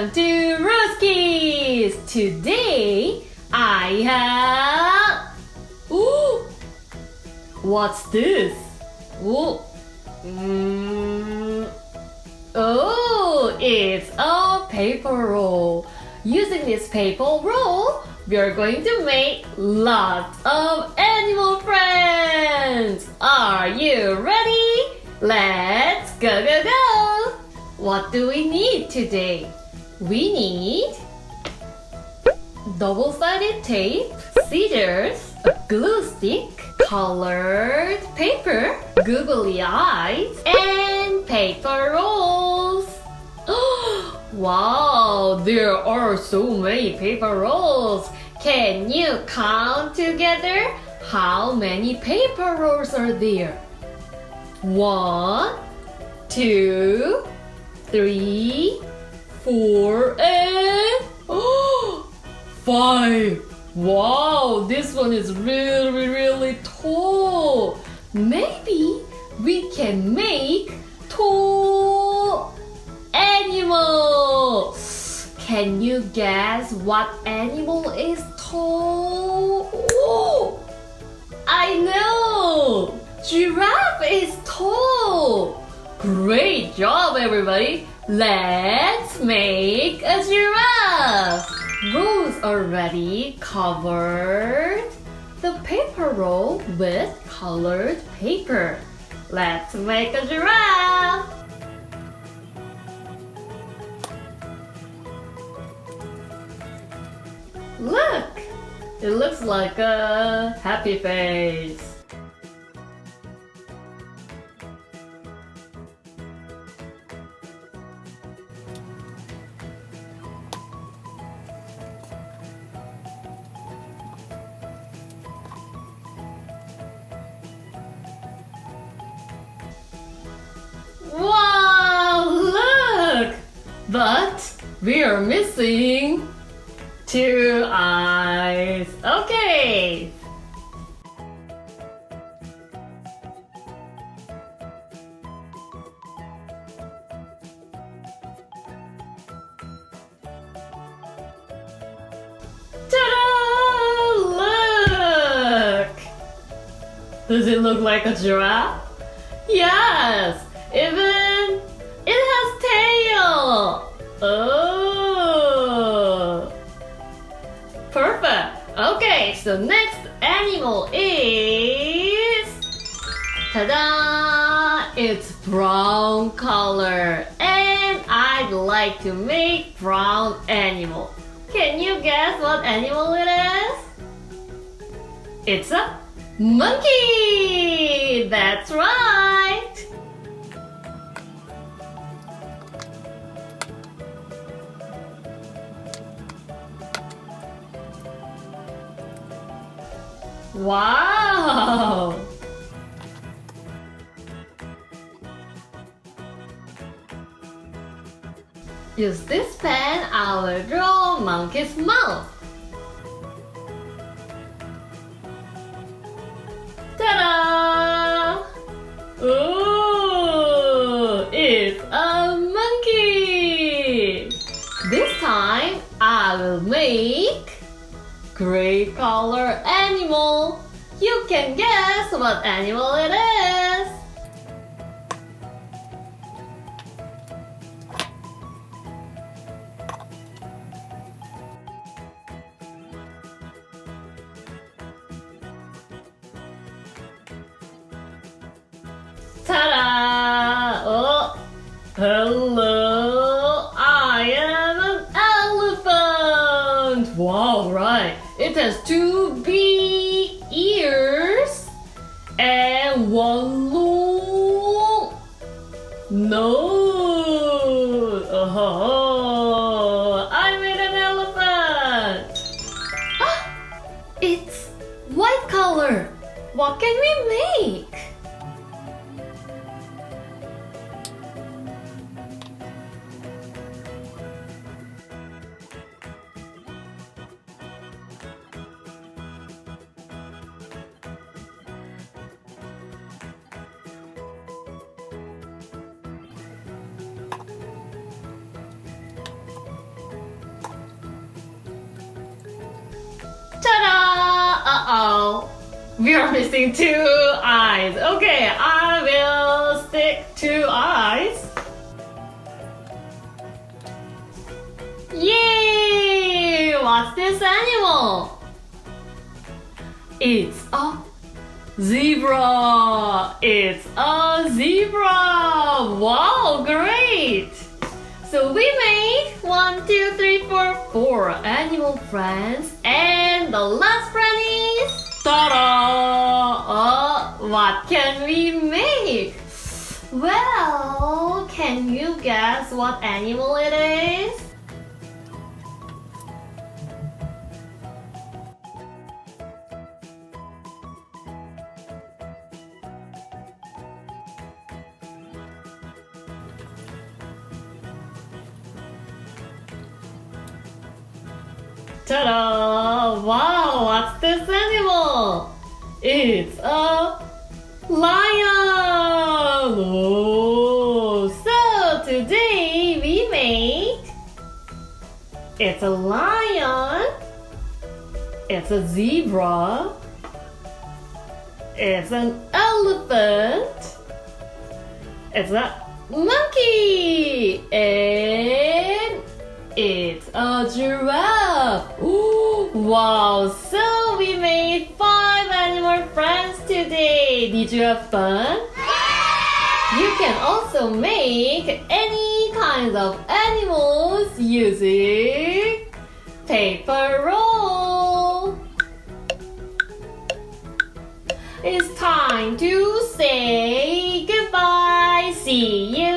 Welcome to Rosekids! Today I have... Ooh! What's this? Ooh. Oh, it's a paper roll. Using this paper roll, we are going to make lots of animal friends. Are you ready? Let's go, go, go! What do we need today? We need double-sided tape, scissors, a glue stick, colored paper, googly eyes, and paper rolls. Wow, there are so many paper rolls. Can you count together how many paper rolls are there? 1, 2, 3, 4, and 5. Wow, this one is really tall. Maybe we can make tall animal. Can you guess what animal is tall? Oh, I know. Giraffe is tall. Great job, everybody. Let's make a giraffe. Rolls already covered the paper roll with colored paper. Let's make a giraffe. Look, it looks like a happy face. Wow, look! But we are missing 2 eyes. Okay. Ta-da! Look! Does it look like a giraffe? Yes! Even it has tail! Oh! Perfect! Okay, so next animal is... Ta-da! It's brown color. And I'd like to make brown animal. Can you guess what animal it is? It's a monkey! That's right! Wow! Use this pen, I will draw monkey's mouth. Ta-da! Ooh, it's a monkey! This time, I will make gray color animal. You can guess what animal it is. Ta-da! Oh, hello! I am an elephant! Wow, right. It has 2 big ears and 1 long nose. Oh, I made an elephant. It's white color. What can we make? Uh-oh. We are missing 2 eyes. Okay, I will stick 2 eyes. Yay! What's this animal? It's a zebra. It's a zebra. Wow, great. So we made 1, 2, 3, 4 animal friends. And the last friend is... Ta-da! What can we make? Well, can you guess what animal it is? Ta-da! Wow, what's this animal? It's a lion! Oh, so today we made... It's a lion. It's a zebra. It's an elephant. It's a monkey. And... it's a giraffe. Ooh, wow, so we made 5 animal friends today. Did you have fun? You can also make any kinds of animals using paper roll. It's time to say goodbye. See you